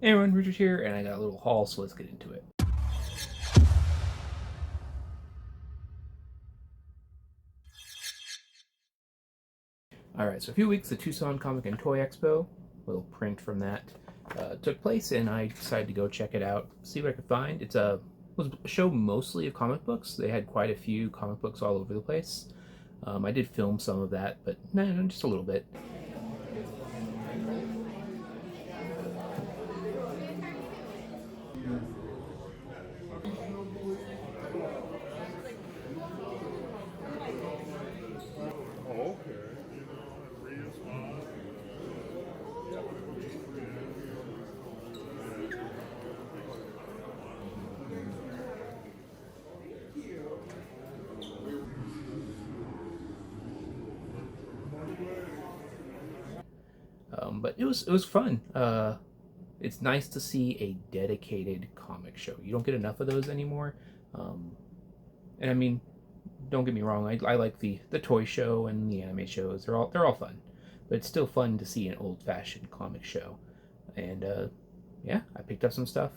Hey everyone, Richard here, and I got a little haul, so let's get into it. Alright, so a few weeks, the Tucson Comic and Toy Expo, a little print from that, took place, and I decided to go check it out, see what I could find. Was a show mostly of comic books. They had quite a few comic books all over the place. I did film some of that, but just a little bit. Oh, okay. But it was fun. It's nice to see a dedicated comic show. You don't get enough of those anymore. Um, and I mean, don't get me wrong, I like the toy show and the anime shows. They're all fun, but it's still fun to see an old fashioned comic show. And yeah, I picked up some stuff.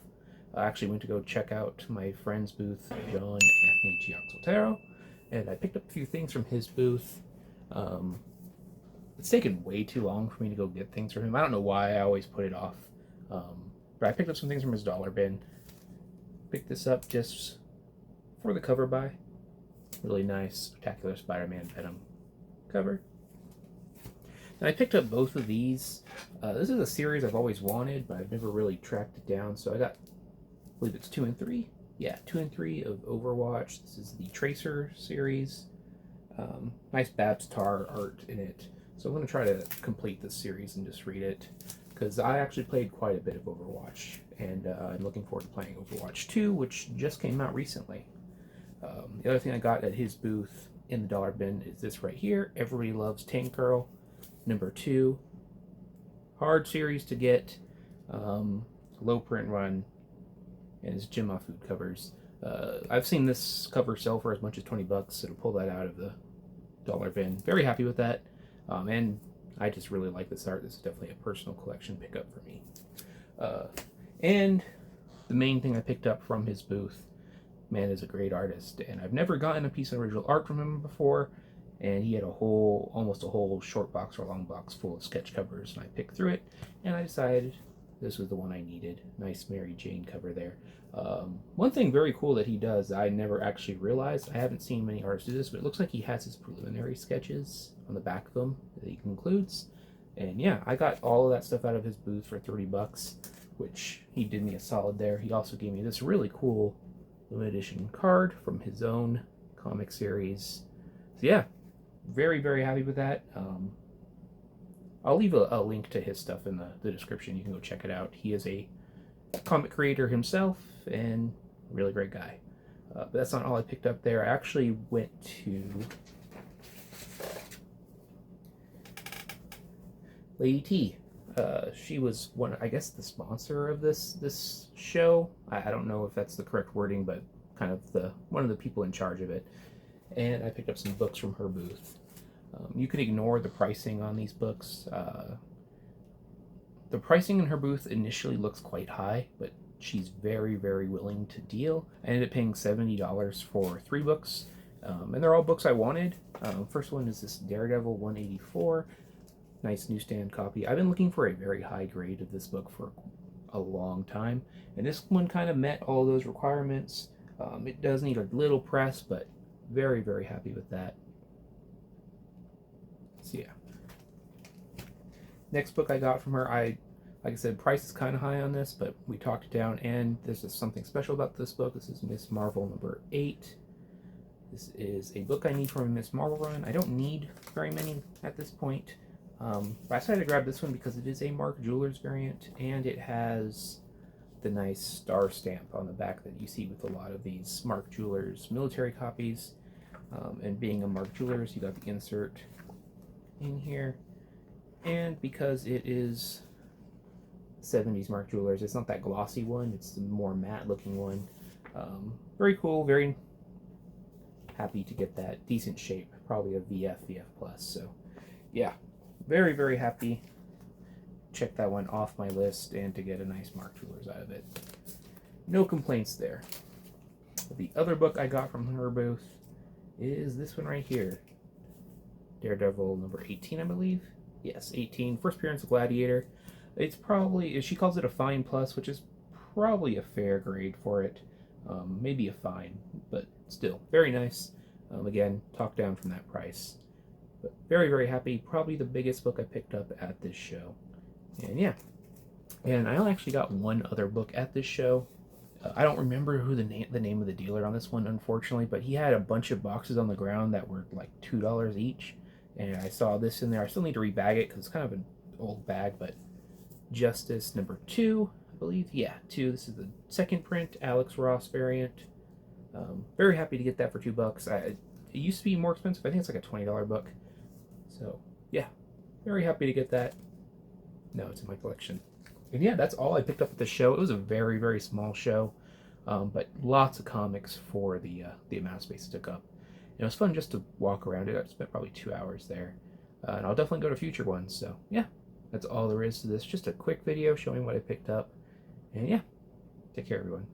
I actually went to go check out my friend's booth, John Anthony Chihak Soltero, and I picked up a few things from his booth. Um, it's taken way too long for me to go get things from him. I don't know why I always put it off. But I picked up some things from his dollar bin. Picked this up just for the cover by. Really nice, spectacular Spider-Man Venom cover. And I picked up both of these. This is a series I've always wanted, but I've never really tracked it down. So I believe it's 2 and 3. Yeah, 2 and 3 of Overwatch. This is the Tracer series. Nice Babs Tar art in it. So I'm going to try to complete this series and just read it, because I actually played quite a bit of Overwatch, and I'm looking forward to playing Overwatch 2, which just came out recently. The other thing I got at his booth in the dollar bin is this right here. Everybody Loves Tank Girl, #2. Hard series to get, low print run, and it's Jim Food covers. I've seen this cover sell for as much as $20, so to pull that out of the dollar bin, very happy with that. And I just really like this art. This is definitely a personal collection pickup for me. And the main thing I picked up from his booth, man is a great artist, and I've never gotten a piece of original art from him before. And he had almost a whole short box or long box full of sketch covers, and I picked through it, and I decided this was the one I needed. Nice Mary Jane cover there. One thing very cool that he does, I never actually realized, I haven't seen many artists do this, but it looks like he has his preliminary sketches on the back of them that he includes. And yeah, I got all of that stuff out of his booth for $30, which he did me a solid there. He also gave me this really cool limited edition card from his own comic series. So yeah, very, very happy with that. I'll leave a link to his stuff in the description. You can go check it out. He is a comic creator himself and really great guy. But that's not all I picked up there. I actually went to Lady T. She was I guess, the sponsor of this show. I don't know if that's the correct wording, but kind of one of the people in charge of it. And I picked up some books from her booth. You can ignore the pricing on these books. The pricing in her booth initially looks quite high, but she's very, very willing to deal. I ended up paying $70 for 3 books, and they're all books I wanted. First one is this Daredevil 184. Nice newsstand copy. I've been looking for a very high grade of this book for a long time, and this one kind of met all those requirements. It does need a little press, but very, very happy with that. So yeah. Next book I got from her, like I said, price is kind of high on this, but we talked it down, and there's just something special about this book. This is Miss Marvel #8. This is a book I need from a Miss Marvel run. I don't need very many at this point, but I decided to grab this one because it is a Mark Jewelers variant, and it has the nice star stamp on the back that you see with a lot of these Mark Jewelers military copies. And being a Mark Jewelers, you got the insert in here. And because it is 70s Mark Jewelers, it's not that glossy one, it's the more matte looking one. Very cool, very happy to get that. Decent shape, probably a VF plus. So yeah, very, very happy. check that one off my list and to get a nice Mark Toolers out of it. No complaints there. The other book I got from her booth is this one right here. Daredevil number 18, I believe. Yes, 18. First appearance of Gladiator. It's probably, she calls it a fine plus, which is probably a fair grade for it. Maybe a fine, but still very nice. Again, talked down from that price. But very, very happy. Probably the biggest book I picked up at this show. And yeah. And I actually got one other book at this show. I don't remember who the name of the dealer on this one, unfortunately, but he had a bunch of boxes on the ground that were like $2 each. And I saw this in there. I still need to rebag it because it's kind of an old bag, but Justice number 2, I believe. Yeah, 2. This is the second print, Alex Ross variant. Very happy to get that for $2. It used to be more expensive. I think it's like a $20 book. So, yeah, very happy to get that. No, it's in my collection. And yeah, that's all I picked up at the show. It was a very, very small show, but lots of comics for the amount of space it took up. It was fun just to walk around it. I spent probably 2 hours there, and I'll definitely go to future ones. So yeah, that's all there is to this. Just a quick video showing what I picked up, and yeah, take care, everyone.